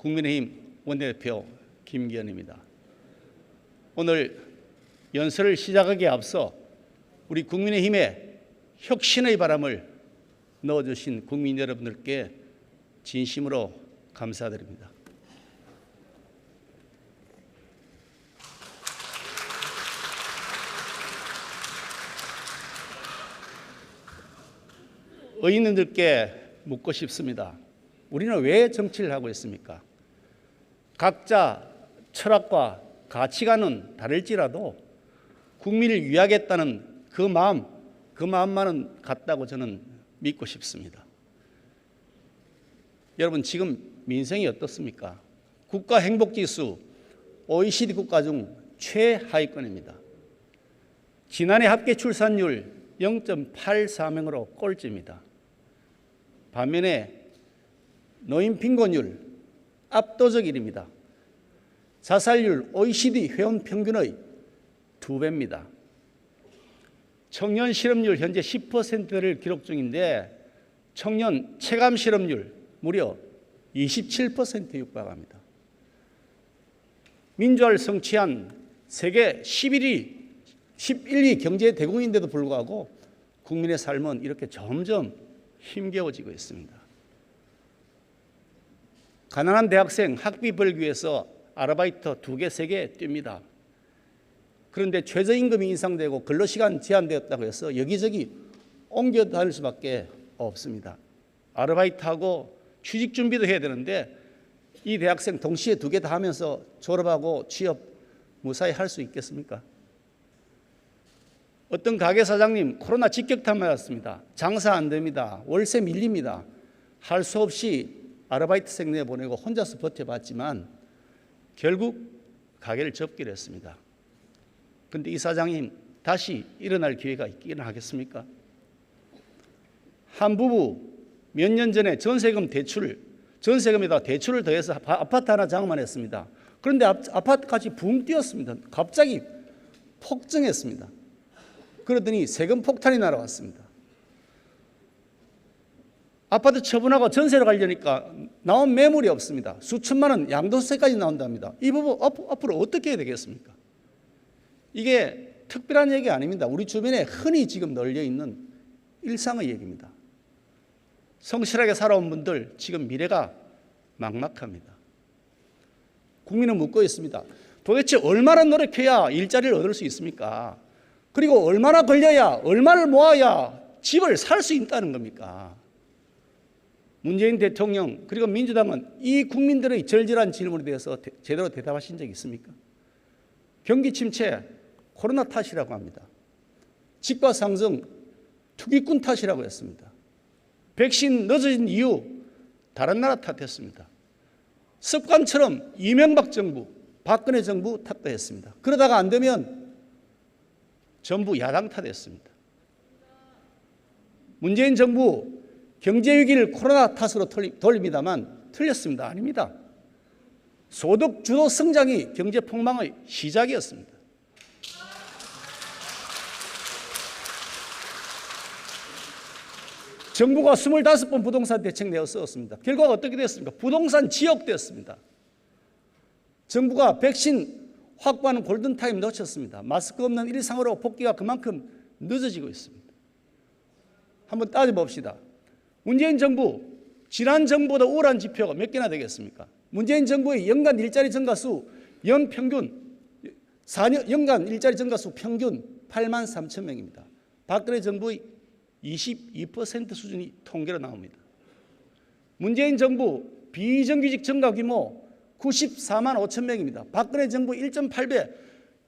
국민의힘 원내대표 김기현입니다. 오늘 연설을 시작하기에 앞서 우리 국민의힘에 혁신의 바람을 넣어주신 국민 여러분들께 진심으로 감사드립니다. 의원님들께 묻고 싶습니다. 우리는 왜 정치를 하고 있습니까? 각자 철학과 가치관은 다를지라도 국민을 위하겠다는 그 마음만은 같다고 저는 믿고 싶습니다. 여러분, 지금 민생이 어떻습니까? 국가 행복지수 OECD 국가 중 최하위권입니다. 지난해 합계 출산율 0.84명으로 꼴찌입니다. 반면에 노인 빈곤율 압도적 1위입니다. 자살률 OECD 회원 평균의 2배입니다. 청년 실업률 현재 10%를 기록 중인데 청년 체감 실업률 무려 27%에 육박합니다. 민주화를 성취한 세계 11위 경제 대국인데도 불구하고 국민의 삶은 이렇게 점점 힘겨워지고 있습니다. 가난한 대학생 학비 벌기 위해서 아르바이트 2개, 3개 뜁니다. 그런데 최저임금이 인상되고 근로시간 제한되었다고 해서 여기저기 옮겨 다닐 수밖에 없습니다. 아르바이트하고 취직 준비도 해야 되는데 이 대학생 동시에 2개 다 하면서 졸업하고 취업 무사히 할 수 있겠습니까? 어떤 가게 사장님 코로나 직격탄 맞았습니다. 장사 안 됩니다. 월세 밀립니다. 할 수 없이 아르바이트생 내보내고 혼자서 버텨봤지만 결국 가게를 접기로 했습니다. 그런데 이 사장님 다시 일어날 기회가 있기는 하겠습니까? 한 부부 몇 년 전에 전세금에다 대출을 더해서 아파트 하나 장만했습니다. 그런데 아파트까지 붕 뛰었습니다. 갑자기 폭증했습니다. 그러더니 세금 폭탄이 날아왔습니다. 아파트 처분하고 전세로 가려니까 나온 매물이 없습니다. 수천만 원 양도세까지 나온답니다. 이 부분 앞으로 어떻게 해야 되겠습니까? 이게 특별한 얘기 아닙니다. 우리 주변에 흔히 지금 널려 있는 일상의 얘기입니다. 성실하게 살아온 분들 지금 미래가 막막합니다. 국민은 묻고 있습니다. 도대체 얼마나 노력해야 일자리를 얻을 수 있습니까? 그리고 얼마나 걸려야, 얼마를 모아야 집을 살 수 있다는 겁니까? 문재인 대통령 그리고 민주당은 이 국민들의 절절한 질문에 대해서 제대로 대답하신 적이 있습니까? 경기 침체 코로나 탓이라고 합니다. 집값 상승 투기꾼 탓이라고 했습니다. 백신 늦어진 이유 다른 나라 탓했습니다. 습관처럼 이명박 정부, 박근혜 정부 탓도 했습니다. 그러다가 안 되면 전부 야당 탓했습니다. 문재인 정부 경제 위기를 코로나 탓으로 돌립니다만 틀렸습니다. 아닙니다. 소득 주도 성장이 경제 폭망의 시작이었습니다. 정부가 25번 부동산 대책 내어 썼습니다. 결과가 어떻게 됐습니까? 부동산 지역되었습니다. 정부가 백신 확보하는 골든타임 놓쳤습니다. 마스크 없는 일상으로 복귀가 그만큼 늦어지고 있습니다. 한번 따져봅시다. 문재인 정부, 지난 정부보다 우월한 지표가 몇 개나 되겠습니까? 문재인 정부의 연간 일자리 증가수 연간 일자리 증가수 평균 8만 3천 명입니다. 박근혜 정부의 22% 수준이 통계로 나옵니다. 문재인 정부 비정규직 증가 규모 94만 5천 명입니다. 박근혜 정부 1.8배,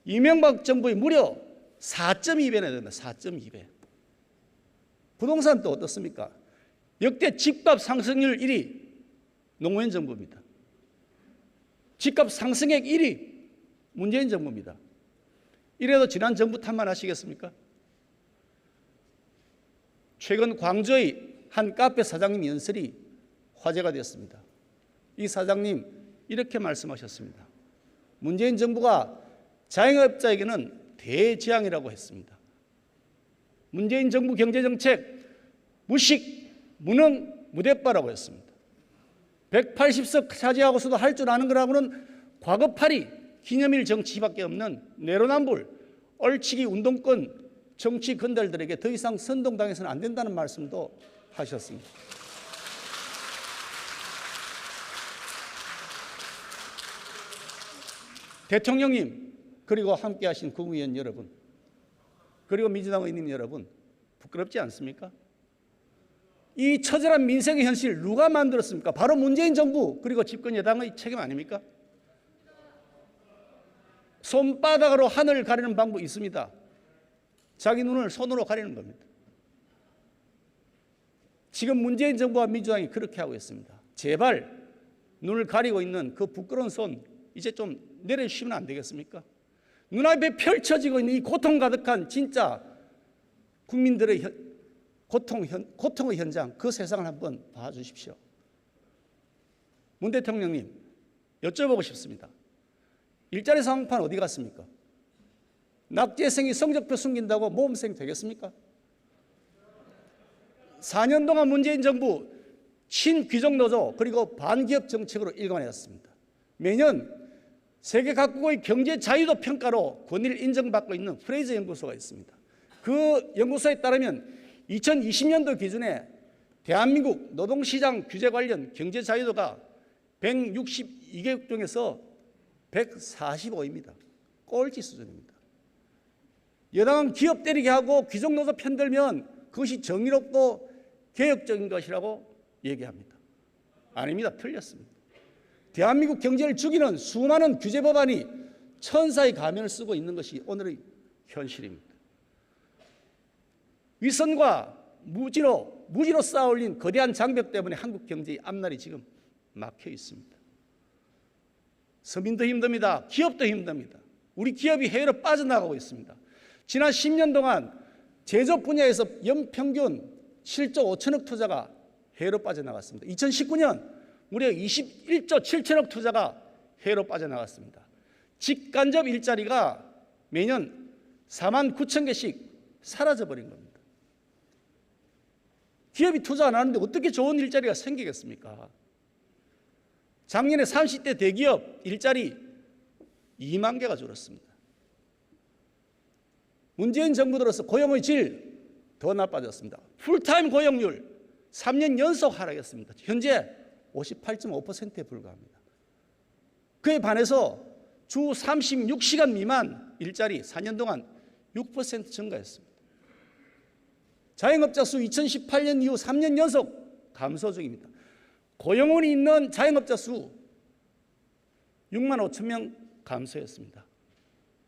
이명박 정부의 무려 4.2배나 됩니다. 4.2배. 부동산 또 어떻습니까? 역대 집값 상승률 1위 노무현 정부입니다. 집값 상승액 1위 문재인 정부입니다. 이래도 지난 정부 탓만 하시겠습니까? 최근 광주의 한 카페 사장님 연설이 화제가 되었습니다. 이 사장님 이렇게 말씀하셨습니다. 문재인 정부가 자영업자에게는 대재앙이라고 했습니다. 문재인 정부 경제정책 무식, 무능, 무대빠라고 했습니다. 180석 차지하고서도 할 줄 아는 거라고는 과거팔이 기념일 정치밖에 없는 내로남불 얼치기 운동권 정치 건달들에게 더 이상 선동당해서는 안 된다는 말씀도 하셨습니다. 대통령님, 그리고 함께하신 국무위원 여러분, 그리고 민주당 의원님 여러분, 부끄럽지 않습니까? 이 처절한 민생의 현실 누가 만들었습니까? 바로 문재인 정부 그리고 집권 여당의 책임 아닙니까? 손바닥으로 하늘을 가리는 방법이 있습니다. 자기 눈을 손으로 가리는 겁니다. 지금 문재인 정부와 민주당이 그렇게 하고 있습니다. 제발 눈을 가리고 있는 그 부끄러운 손 이제 좀 내려주시면 안 되겠습니까? 눈앞에 펼쳐지고 있는 이 고통 가득한 진짜 국민들의 고통의 현장, 그 세상을 한번 봐주십시오. 문 대통령님, 여쭤보고 싶습니다. 일자리 상황판 어디 갔습니까? 낙제생이 성적표 숨긴다고 모범생 되겠습니까? 4년 동안 문재인 정부 친귀족노조 그리고 반기업 정책으로 일관했습니다. 매년 세계 각국의 경제 자유도 평가로 권위를 인정받고 있는 프레이저 연구소가 있습니다. 그 연구소에 따르면 2020년도 기준에 대한민국 노동시장 규제 관련 경제 자유도가 162개국 중에서 145입니다. 꼴찌 수준입니다. 여당은 기업 때리게 하고 귀족노조 편들면 그것이 정의롭고 개혁적인 것이라고 얘기합니다. 아닙니다. 틀렸습니다. 대한민국 경제를 죽이는 수많은 규제 법안이 천사의 가면을 쓰고 있는 것이 오늘의 현실입니다. 위선과 무지로 쌓아올린 거대한 장벽 때문에 한국 경제의 앞날이 지금 막혀 있습니다. 서민도 힘듭니다. 기업도 힘듭니다. 우리 기업이 해외로 빠져나가고 있습니다. 지난 10년 동안 제조업 분야에서 연평균 7조 5천억 투자가 해외로 빠져나갔습니다. 2019년 무려 21조 7천억 투자가 해외로 빠져나갔습니다. 직간접 일자리가 매년 4만 9천 개씩 사라져버린 겁니다. 기업이 투자 안 하는데 어떻게 좋은 일자리가 생기겠습니까? 작년에 30대 대기업 일자리 2만 개가 줄었습니다. 문재인 정부 들어서 고용의 질 더 나빠졌습니다. 풀타임 고용률 3년 연속 하락했습니다. 현재 58.5%에 불과합니다. 그에 반해서 주 36시간 미만 일자리 4년 동안 6% 증가했습니다. 자영업자 수 2018년 이후 3년 연속 감소 중입니다. 고용원이 있는 자영업자 수 6만 5천 명 감소했습니다.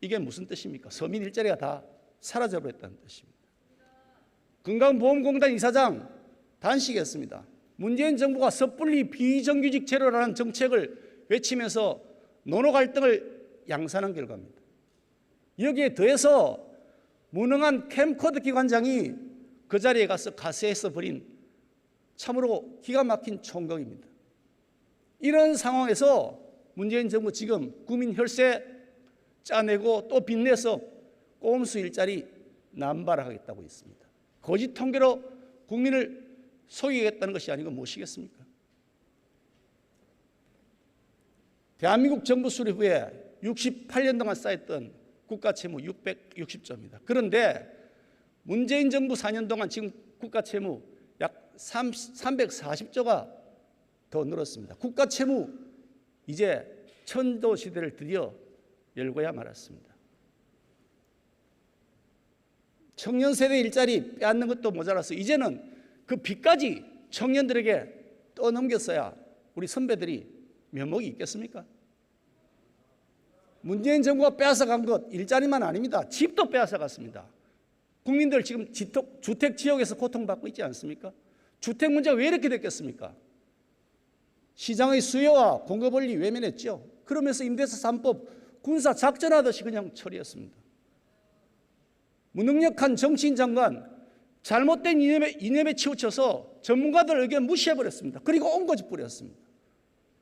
이게 무슨 뜻입니까? 서민 일자리가 다 사라져버렸다는 뜻입니다. 건강보험공단 이사장 단식했습니다. 문재인 정부가 섣불리 비정규직 제로라는 정책을 외치면서 노노 갈등을 양산한 결과입니다. 여기에 더해서 무능한 캠코더 기관장이 그 자리에 가서 가세해서 벌인 참으로 기가 막힌 총격입니다. 이런 상황에서 문재인 정부 지금 국민 혈세 짜내고 또 빚내서 꼼수 일자리 남발하겠다고 있습니다. 거짓 통계로 국민을 속이겠다는 것이 아니고 무엇이겠습니까? 대한민국 정부 수립 후에 68년 동안 쌓였던 국가채무 660조입니다. 그런데 문재인 정부 4년 동안 지금 국가채무 약 340조가 더 늘었습니다. 국가채무 이제 천도 시대를 드디어 열고야 말았습니다. 청년 세대 일자리 빼앗는 것도 모자라서 이제는 그 빚까지 청년들에게 떠넘겼어야 우리 선배들이 면목이 있겠습니까? 문재인 정부가 빼앗아간 것 일자리만 아닙니다. 집도 빼앗아갔습니다. 국민들 지금 주택 지역에서 고통받고 있지 않습니까? 주택 문제가 왜 이렇게 됐겠습니까? 시장의 수요와 공급 원리 외면했죠. 그러면서 임대차 3법 군사 작전하듯이 그냥 처리했습니다. 무능력한 정치인 장관 잘못된 이념에 치우쳐서 전문가들 의견 무시해버렸습니다. 그리고 옹거지 뿌렸습니다.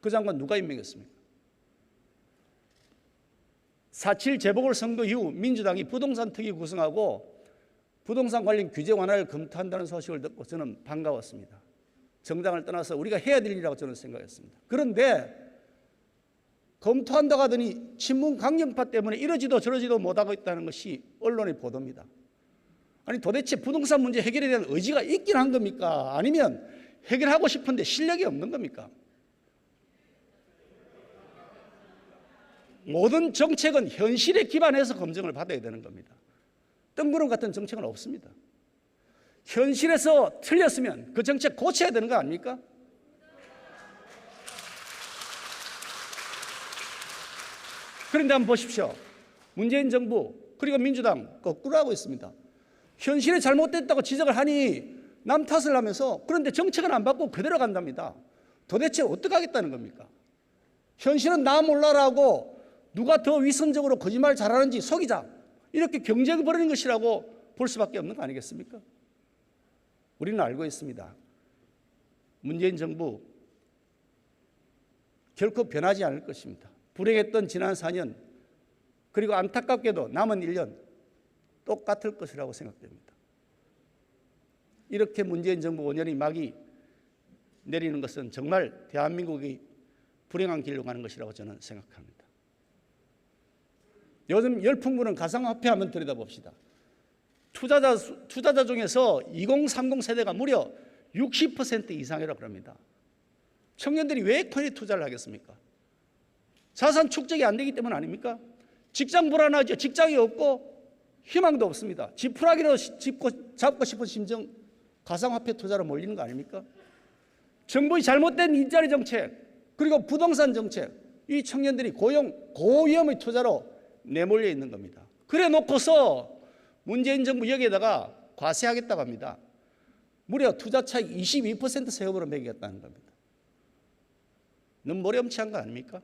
그 장관 누가 임명했습니까? 4.7 재보궐선거 이후 민주당이 부동산 특위 구성하고 부동산 관련 규제 완화를 검토한다는 소식을 듣고 저는 반가웠습니다. 정당을 떠나서 우리가 해야 될 일이라고 저는 생각했습니다. 그런데 검토한다고 하더니 친문 강경파 때문에 이러지도 저러지도 못하고 있다는 것이 언론의 보도입니다. 아니 도대체 부동산 문제 해결에 대한 의지가 있긴 한 겁니까? 아니면 해결하고 싶은데 실력이 없는 겁니까? 모든 정책은 현실에 기반해서 검증을 받아야 되는 겁니다. 뜬구름 같은 정책은 없습니다. 현실에서 틀렸으면 그 정책 고쳐야 되는 거 아닙니까? 그런데 한번 보십시오. 문재인 정부 그리고 민주당 거꾸로 하고 있습니다. 현실에 잘못됐다고 지적을 하니 남 탓을 하면서 그런데 정책은 안 바꾸고 그대로 간답니다. 도대체 어떻게 하겠다는 겁니까? 현실은 나 몰라라고 누가 더 위선적으로 거짓말 잘하는지 속이자 이렇게 경쟁을 벌이는 것이라고 볼 수밖에 없는 거 아니겠습니까? 우리는 알고 있습니다. 문재인 정부 결코 변하지 않을 것입니다. 불행했던 지난 4년 그리고 안타깝게도 남은 1년 똑같을 것이라고 생각됩니다. 이렇게 문재인 정부 5년이 막이 내리는 것은 정말 대한민국이 불행한 길로 가는 것이라고 저는 생각합니다. 요즘 열풍 부는 가상화폐 한번 들여다봅시다. 투자자 중에서 2030 세대가 무려 60% 이상이라고 합니다. 청년들이 왜 코인에 투자를 하겠습까? 자산 축적이 안 되기 때문 아닙니까? 직장 불안하죠. 직장이 없고 희망도 없습니다. 지푸라기로 잡고 싶은 심정 가상화폐 투자로 몰리는 거 아닙니까? 정부의 잘못된 일자리 정책 그리고 부동산 정책 이 청년들이 고위험의 투자로 내몰려 있는 겁니다. 그래 놓고서 문재인 정부 여기에다가 과세하겠다고 합니다. 무려 투자 차익 22% 세금으로 매기겠다는 겁니다. 너무 머리엄치한 거 아닙니까?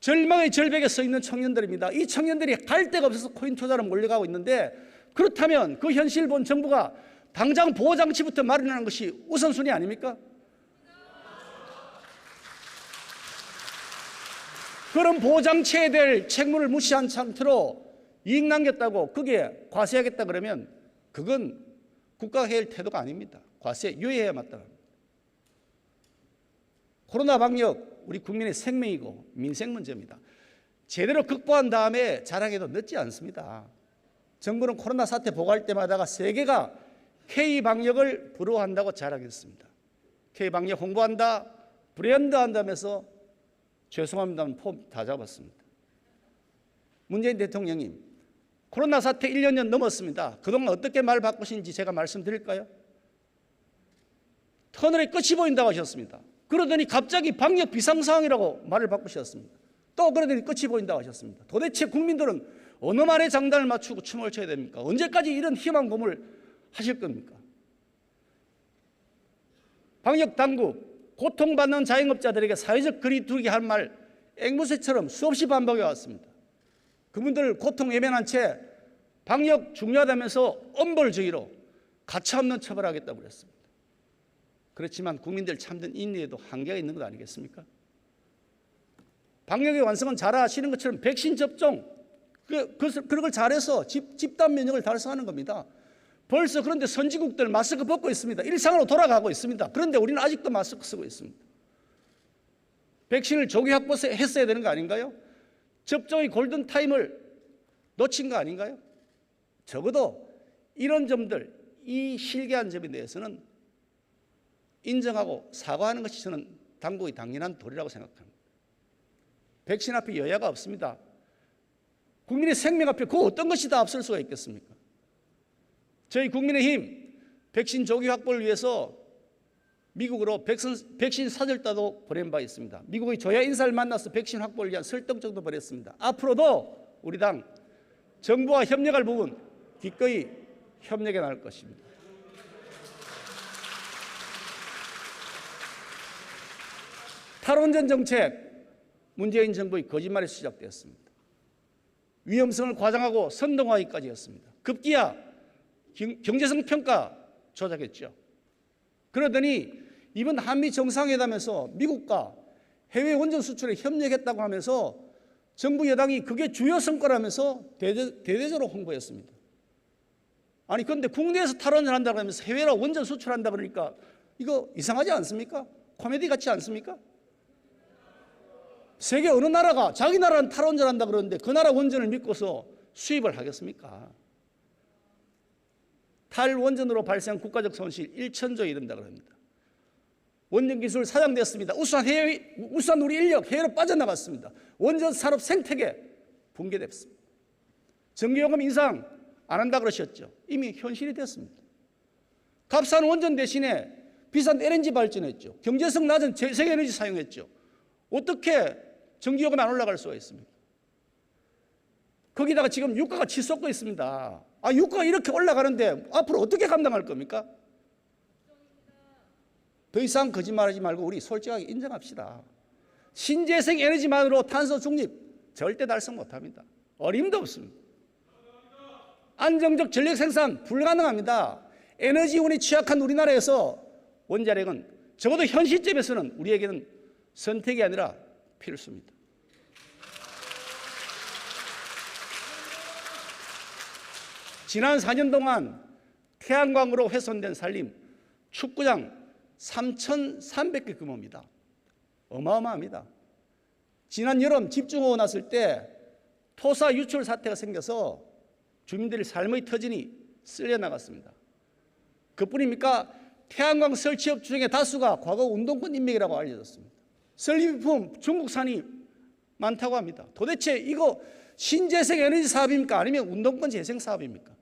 절망의 절벽에 서 있는 청년들입니다. 이 청년들이 갈 데가 없어서 코인 투자로 몰려가고 있는데 그렇다면 그 현실을 본 정부가 당장 보호장치부터 마련하는 것이 우선순위 아닙니까? 그런 보호장치에 대해 책무를 무시한 상태로 이익 남겼다고 거기에 과세하겠다 그러면 그건 국가가 해야 할 태도가 아닙니다. 과세 유예해야 마땅합니다. 코로나 방역 우리 국민의 생명이고 민생 문제입니다. 제대로 극복한 다음에 자랑해도 늦지 않습니다. 정부는 코로나 사태 보고할 때마다 세계가 K방역을 부러워한다고 자랑했습니다. K방역 홍보한다, 브랜드 한다면서 죄송합니다만 폼 다 잡았습니다. 문재인 대통령님, 코로나 사태 1년 전 넘었습니다. 그동안 어떻게 말 바꾸신지 제가 말씀드릴까요? 터널에 끝이 보인다고 하셨습니다. 그러더니 갑자기 방역 비상상황이라고 말을 바꾸셨습니다. 또 그러더니 끝이 보인다고 하셨습니다. 도대체 국민들은 어느 말에 장단을 맞추고 춤을 춰야 됩니까? 언제까지 이런 희망 고문을 하실 겁니까? 방역 당국, 고통받는 자영업자들에게 사회적 거리두기 할 말 앵무새처럼 수없이 반복해 왔습니다. 그분들 고통 외면한 채 방역 중요하다면서 엄벌주의로 가차없는 처벌하겠다고 그랬습니다. 그렇지만 국민들 참된 인내에도 한계가 있는 것 아니겠습니까? 방역의 완성은 잘 아시는 것처럼 백신 접종, 그런 걸 잘해서 집단 면역을 달성하는 겁니다. 벌써 그런데 선진국들 마스크 벗고 있습니다. 일상으로 돌아가고 있습니다. 그런데 우리는 아직도 마스크 쓰고 있습니다. 백신을 조기 확보했어야 되는 거 아닌가요? 접종의 골든타임을 놓친 거 아닌가요? 적어도 이런 점들, 이 실개한 점에 대해서는 인정하고 사과하는 것이 저는 당국의 당연한 도리라고 생각합니다. 백신 앞에 여야가 없습니다. 국민의 생명 앞에 그 어떤 것이 다 앞설 수가 있겠습니까? 저희 국민의힘 백신 조기 확보를 위해서 미국으로 백신 사절단도 보낸 바 있습니다. 미국의 조야 인사를 만나서 백신 확보를 위한 설득정도 벌였습니다. 앞으로도 우리 당 정부와 협력할 부분 기꺼이 협력해 나갈 것입니다. 탈원전 정책, 문재인 정부의 거짓말이 시작되었습니다. 위험성을 과장하고 선동하기까지 했습니다. 급기야 경제성 평가 조작했죠. 그러더니 이번 한미 정상회담에서 미국과 해외 원전 수출에 협력했다고 하면서 정부 여당이 그게 주요 성과라면서 대대적으로 홍보했습니다. 아니 그런데 국내에서 탈원전 한다고 하면서 해외로 원전 수출한다 그러니까 이거 이상하지 않습니까? 코미디 같지 않습니까? 세계 어느 나라가 자기 나라는 탈원전한다 그러는데 그 나라 원전을 믿고서 수입을 하겠습니까? 탈원전으로 발생한 국가적 손실 1천조에 이른다 그럽니다. 원전 기술 사장됐습니다. 우수한 우리 인력 해외로 빠져나갔습니다. 원전 산업 생태계 붕괴됐습니다. 전기요금 인상 안 한다 그러셨죠. 이미 현실이 됐습니다. 값싼 원전 대신에 비싼 LNG 발전했죠. 경제성 낮은 재생에너지 사용했죠. 어떻게 전기요금이 안 올라갈 수가 있습니까? 거기다가 지금 유가가 치솟고 있습니다. 유가가 이렇게 올라가는데 앞으로 어떻게 감당할 겁니까? 더 이상 거짓말하지 말고 우리 솔직하게 인정합시다. 신재생 에너지만으로 탄소 중립 절대 달성 못합니다. 어림도 없습니다. 안정적 전력 생산 불가능합니다. 에너지운이 취약한 우리나라에서 원자력은 적어도 현 시점에서는 우리에게는 선택이 아니라 필수입니다. 지난 4년 동안 태양광으로 훼손된 산림, 축구장 3,300개 규모입니다. 어마어마합니다. 지난 여름 집중호우 났을 때 토사 유출 사태가 생겨서 주민들의 삶의 터전이 쓸려 나갔습니다. 그뿐입니까? 태양광 설치업 중에 다수가 과거 운동권 인맥이라고 알려졌습니다. 설비품 중국산이 많다고 합니다. 도대체 이거 신재생 에너지 사업입니까? 아니면 운동권 재생 사업입니까?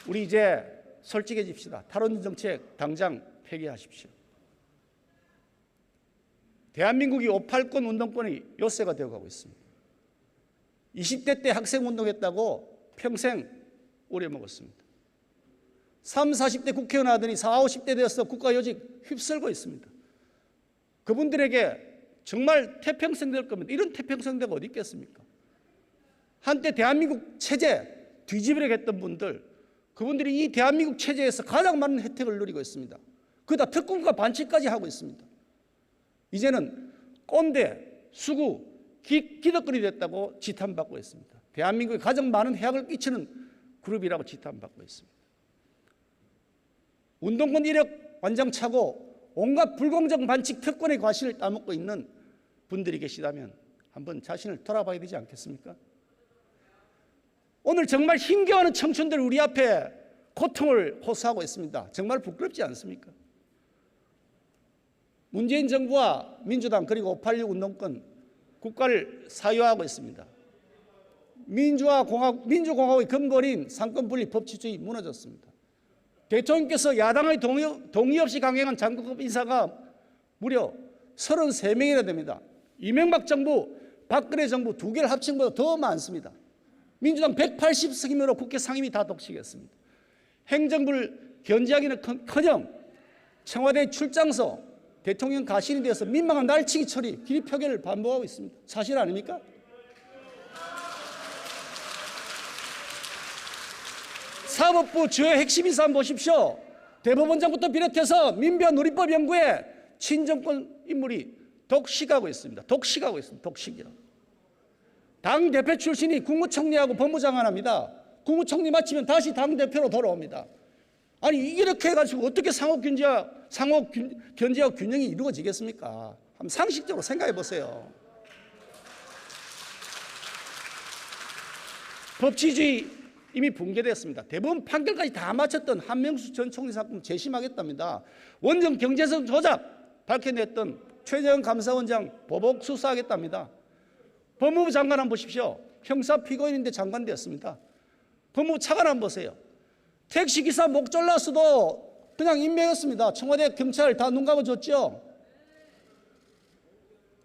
우리 솔직해집시다. 탈원전 정책 당장 폐기하십시오. 대한민국이 5.18권 운동권의 요새가 되어가고 있습니다. 20대 때 학생운동했다고 평생 오려먹었습니다. 30, 40대 국회의원 하더니 40, 50대 되어서 국가요직 휩쓸고 있습니다. 그분들에게 정말 태평성 될 겁니다. 이런 태평성대가 어디 있겠습니까? 한때 대한민국 체제 뒤집으려고 했던 분들, 그분들이 이 대한민국 체제에서 가장 많은 혜택을 누리고 있습니다. 그다 특권과 반칙까지 하고 있습니다. 이제는 꼰대, 수구, 기득권이 됐다고 지탄받고 있습니다. 대한민국에 가장 많은 해악을 끼치는 그룹이라고 지탄받고 있습니다. 운동권 이력 완장차고 온갖 불공정 반칙 특권의 과실을 따먹고 있는 분들이 계시다면 한번 자신을 돌아봐야 되지 않겠습니까? 오늘 정말 힘겨워하는 청춘들 우리 앞에 고통을 호소하고 있습니다. 정말 부끄럽지 않습니까? 문재인 정부와 민주당 그리고 5.86 운동권 국가를 사유하고 있습니다. 민주공화국의 근본인 상권분리 법치주의 무너졌습니다. 대통령께서 야당의 동의 없이 강행한 장관급 인사가 무려 33명이나 됩니다. 이명박 정부, 박근혜 정부 두 개를 합친 것보다 더 많습니다. 민주당 180석이므로 국회 상임위 다 독식했습니다. 행정부를 견제하기는커녕 청와대 출장소, 대통령 가신이 되어서 민망한 날치기 처리, 기립 표결을 반복하고 있습니다. 사실 아닙니까? 사법부 주요 핵심 인사 한번 보십시오. 대법원장부터 비롯해서 민변 누리법 연구에 친정권 인물이 독식하고 있습니다. 독식이라. 당대표 출신이 국무총리하고 법무장관 합니다. 국무총리 마치면 다시 당대표로 돌아옵니다. 아니 이렇게 해가지고 어떻게 상호 견제와 균형이 이루어지겠습니까? 한번 상식적으로 생각해 보세요. 법치주의 이미 붕괴됐습니다. 대법원 판결까지 다 마쳤던 한명수 전 총리 사건 재심하겠답니다. 원전 경제성 조작 밝혀냈던 최재형 감사원장 보복 수사하겠답니다. 법무부 장관 한번 보십시오. 형사 피고인인데 장관 되었습니다. 법무부 차관 한번 보세요. 택시기사 목 잘랐어도 그냥 임명했습니다. 청와대 경찰 다 눈 감아줬죠.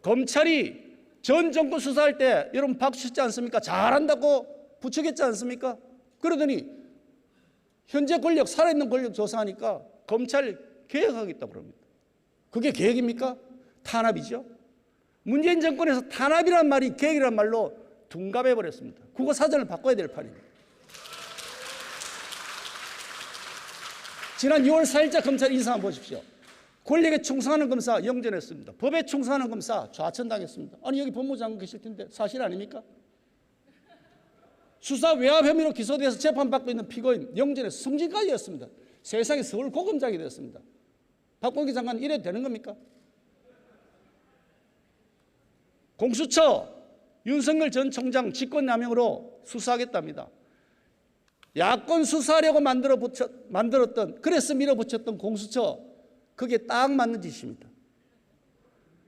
검찰이 전 정권 수사할 때 여러분 박수 쳤지 않습니까? 잘한다고 부추겼지 않습니까? 그러더니 현재 권력, 살아있는 권력 조사하니까 검찰 개혁하겠다고 그럽니다. 그게 개혁입니까? 탄압이죠. 문재인 정권에서 탄압이란 말이 개혁이란 말로 둔갑해버렸습니다. 국어사전을 바꿔야 될 판입니다. 지난 6월 4일자 검찰 인사 한번 보십시오. 권력에 충성하는 검사 영전했습니다. 법에 충성하는 검사 좌천당했습니다. 아니 여기 법무장관 계실 텐데 사실 아닙니까? 수사 외압 혐의로 기소돼서 재판받고 있는 피고인 영전의 승진까지였습니다. 세상에 서울 고검장이 됐습니다. 박범계 장관 이래도 되는 겁니까? 공수처 윤석열 전 총장 직권남용으로 수사하겠답니다. 야권 수사하려고 만들었던 그래서 밀어붙였던 공수처 그게 딱 맞는 짓입니다.